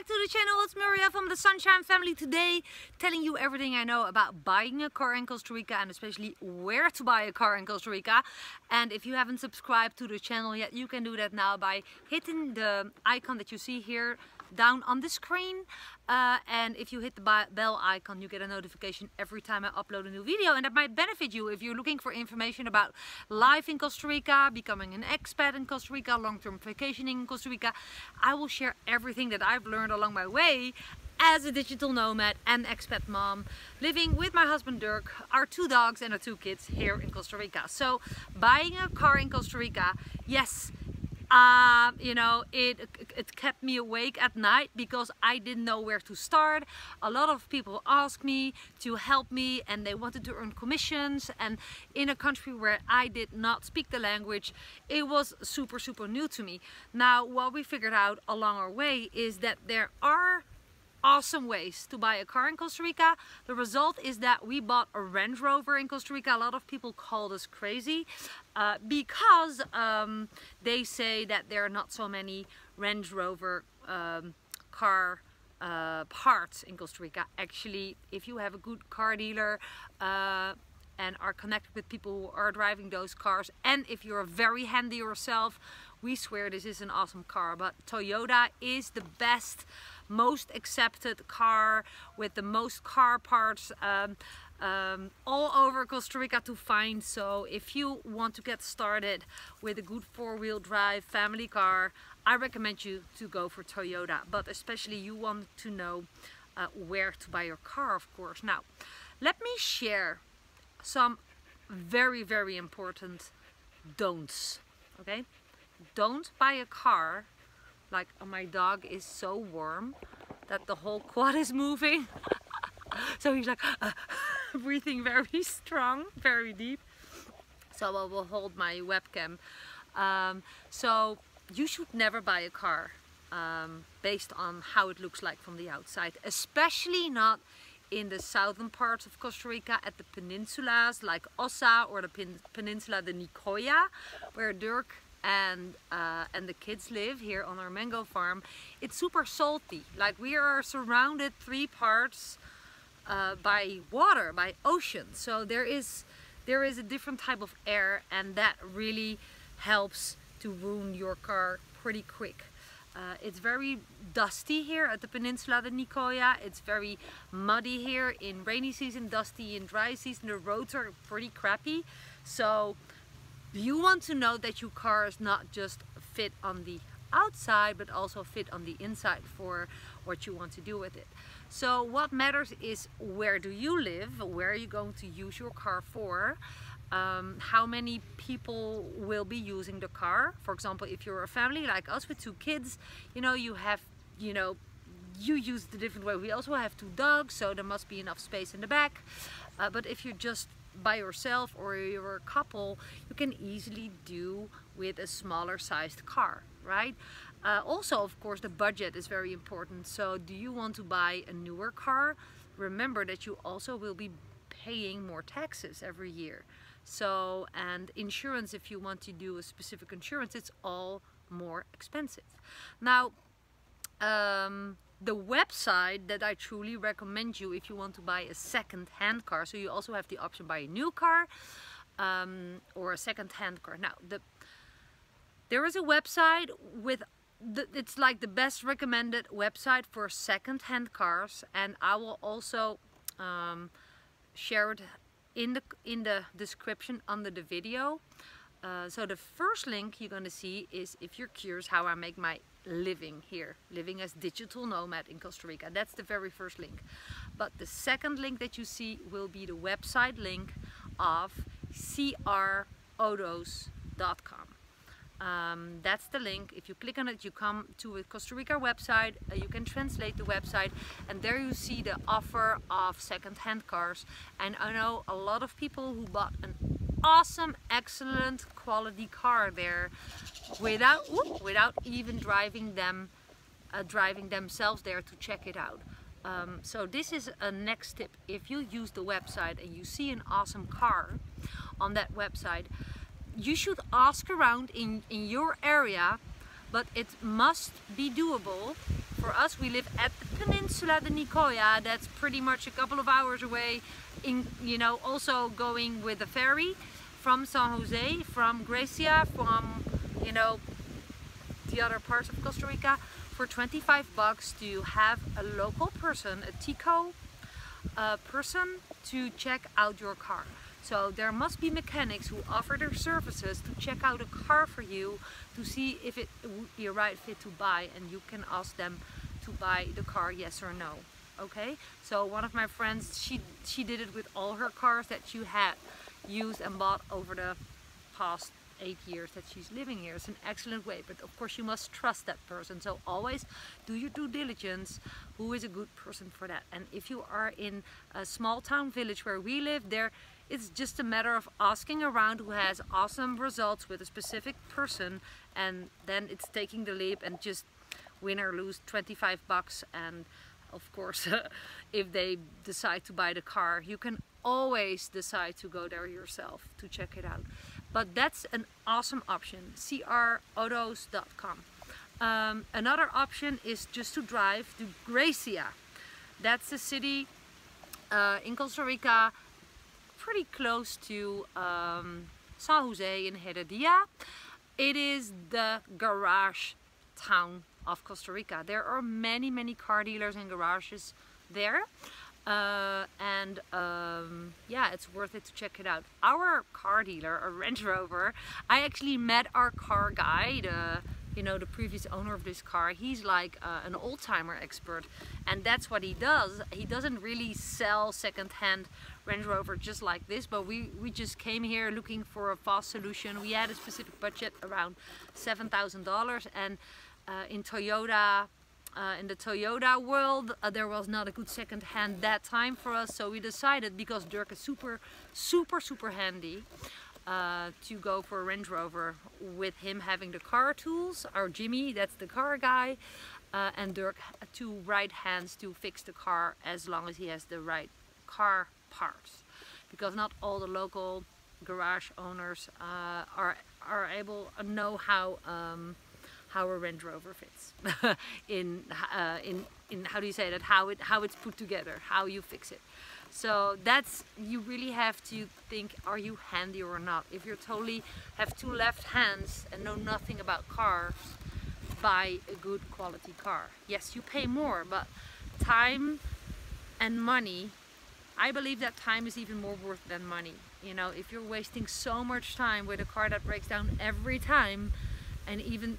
back to the channel. It's Maria from the Sunshine Family. Today telling you everything I know about buying a car in Costa Rica and especially where to buy a car in Costa Rica. And if you haven't subscribed to the channel yet, you can do that now by hitting the icon that you see here down on the screen. And if you hit the bell icon, you get a notification every time I upload a new video, and that might benefit you if you're looking for information about life in Costa Rica, becoming an expat in Costa Rica, long-term vacationing in Costa Rica. I will share everything that I've learned along my way as a digital nomad and expat mom, living with my husband Dirk, our 2 dogs and our 2 kids here in Costa Rica. So buying a car in Costa Rica, yes, you know, it kept me awake at night because I didn't know where to start. A lot of people asked me to help me and they wanted to earn commissions, and in a country where I did not speak the language, it was super new to me. Now what we figured out along our way is that there are awesome ways to buy a car in Costa Rica. The result is that we bought a Range Rover in Costa Rica. A lot of people called us crazy because they say that there are not so many Range Rover car parts in Costa Rica. Actually, if you have a good car dealer and are connected with people who are driving those cars, and if you're very handy yourself, we swear this is an awesome car. But Toyota is the best, most accepted car with the most car parts all over Costa Rica to find. So if you want to get started with a good 4-wheel drive family car, I recommend you to go for Toyota. But especially you want to know where to buy your car, of course. Now let me share some very important don'ts. Okay, don't buy a car like, oh, my dog is so warm that the whole quad is moving. So he's like breathing very strong, very deep. So I will hold my webcam. So you should never buy a car based on how it looks like from the outside, especially not in the southern parts of Costa Rica, at the peninsulas like Osa or the peninsula de Nicoya, where Dirk and the kids live here on our mango farm. It's super salty. Like, we are surrounded 3 parts by water, by ocean. So there is a different type of air, and that really helps to ruin your car pretty quick. It's very dusty here at the peninsula de Nicoya. It's very muddy here in rainy season, dusty in dry season. The roads are pretty crappy. So you want to know that your car is not just fit on the outside, but also fit on the inside for what you want to do with it. So what matters is, where do you live? Where are you going to use your car for? How many people will be using the car? For example, if you're a family like us with 2 kids, you know, you have, you know, you use it a different way. We also have 2 dogs, so there must be enough space in the back. But if you're just by yourself or you're a couple, you can easily do with a smaller sized car, right? Also, of course, the budget is very important. So do you want to buy a newer car? Remember that you also will be paying more taxes every year. So, and insurance, if you want to do a specific insurance, it's all more expensive. Now, the website that I truly recommend you if you want to buy a second-hand car, so you also have the option buy a new car or a second-hand car. Now, there is a website with it's like the best recommended website for second-hand cars, and I will also share it in the description under the video. So the first link you're gonna see is, if you're curious how I make my living here, living as digital nomad in Costa Rica. That's the very first link. But the second link that you see will be the website link of crautos.com. That's the link. If you click on it, you come to a Costa Rica website. You can translate the website, and there you see the offer of second-hand cars. And I know a lot of people who bought an awesome, excellent quality car there without even driving themselves there to check it out. So this is a next tip. If you use the website and you see an awesome car on that website, you should ask around in your area, but it must be doable for us, we live at the peninsula de Nicoya. That's pretty much a couple of hours away, also going with the ferry from San Jose, from Gracia, from the other parts of Costa Rica. For 25 bucks to have a local person, a Tico person, to check out your car. So there must be mechanics who offer their services to check out a car for you, to see if it would be a right fit to buy, and you can ask them to buy the car, yes or no. Okay, so one of my friends, she did it with all her cars that she had used and bought over the past 8 years that she's living here. It's an excellent way, but of course you must trust that person. So always do your due diligence. Who is a good person for that? And if you are in a small town village where we live, there it's just a matter of asking around who has awesome results with a specific person, and then it's taking the leap and just win or lose 25 bucks. And of course if they decide to buy the car, you can always decide to go there yourself to check it out. But that's an awesome option, crautos.com. Another option is just to drive to Gracia. That's a city in Costa Rica, pretty close to San Jose in Heredia. It is the garage town of Costa Rica. There are many car dealers and garages there. Yeah, it's worth it to check it out. Our car dealer, a Range Rover, I actually met our car guy, the previous owner of this car. He's like an old-timer expert, and that's what he does. He doesn't really sell second-hand Range Rover just like this, but we just came here looking for a fast solution. We had a specific budget around $7,000, and in the Toyota world, there was not a good second hand that time for us, so we decided, because Dirk is super handy, to go for a Range Rover, with him having the car tools, our Jimmy, that's the car guy, and Dirk two right hands to fix the car, as long as he has the right car parts, because not all the local garage owners are able to know how a Range Rover fits in how do you say that, how it's put together, how you fix it. So that's, you really have to think, are you handy or not? If you totally have two left hands and know nothing about cars, buy a good quality car. Yes, you pay more, but time and money, I believe that time is even more worth than money. If you're wasting so much time with a car that breaks down every time, and even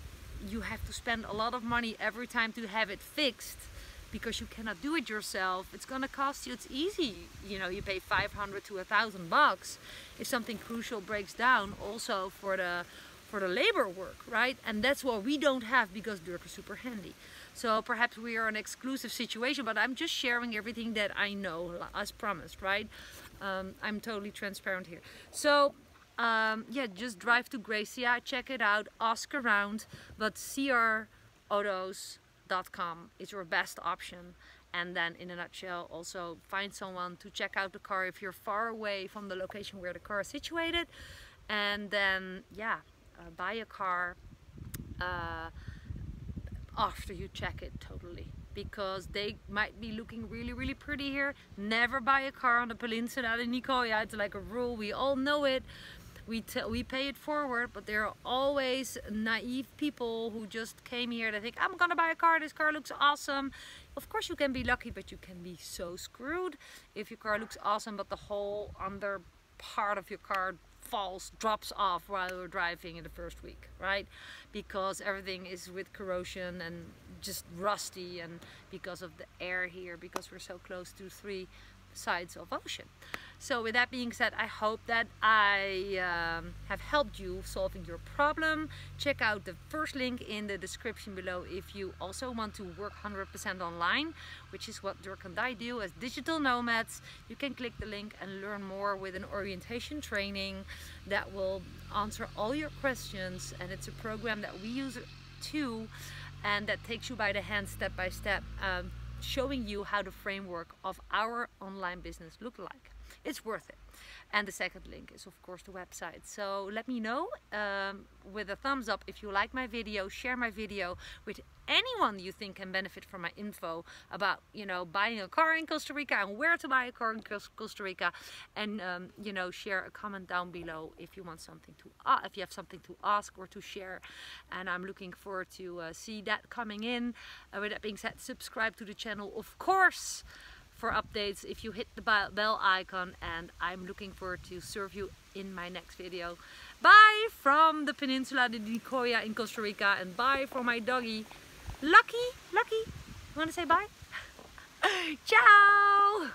you have to spend a lot of money every time to have it fixed, because you cannot do it yourself, it's gonna cost you, it's easy, you pay 500 to 1,000 bucks if something crucial breaks down, also for the labor work, right? And that's what we don't have, because Dirk is super handy. So perhaps we are in an exclusive situation, but I'm just sharing everything that I know, as promised, right? I'm totally transparent here. So yeah, just drive to Gracia, check it out, ask around, but crautos.com is your best option. And then, in a nutshell, also find someone to check out the car if you're far away from the location where the car is situated. And then, yeah, buy a car after you check it totally, because they might be looking really pretty here. Never buy a car on the peninsula de Nicoya. It's like a rule, we all know it. We pay it forward, but there are always naive people who just came here to think, I'm gonna buy a car, this car looks awesome. Of course you can be lucky, but you can be so screwed if your car looks awesome, but the whole under part of your car drops off while you're driving in the first week, right? Because everything is with corrosion and just rusty, and because of the air here, because we're so close to 3 sides of ocean. So with that being said, I hope that I have helped you solving your problem. Check out the first link in the description below if you also want to work 100% online, which is what Dirk and I do as digital nomads. You can click the link and learn more with an orientation training that will answer all your questions, and it's a program that we use too, and that takes you by the hand step by step, showing you how the framework of our online business look like. It's worth it. And the second link is of course the website. So let me know with a thumbs up if you like my video. Share my video with anyone you think can benefit from my info about, you know, buying a car in Costa Rica and where to buy a car in Costa Rica. And you know, share a comment down below if you want something to if you have something to ask or to share. And I'm looking forward to see that coming in. With that being said, subscribe to the channel, of course, for updates if you hit the bell icon, and I'm looking forward to serve you in my next video. Bye from the Peninsula de Nicoya in Costa Rica, and bye from my doggy Lucky. You want to say bye? Ciao.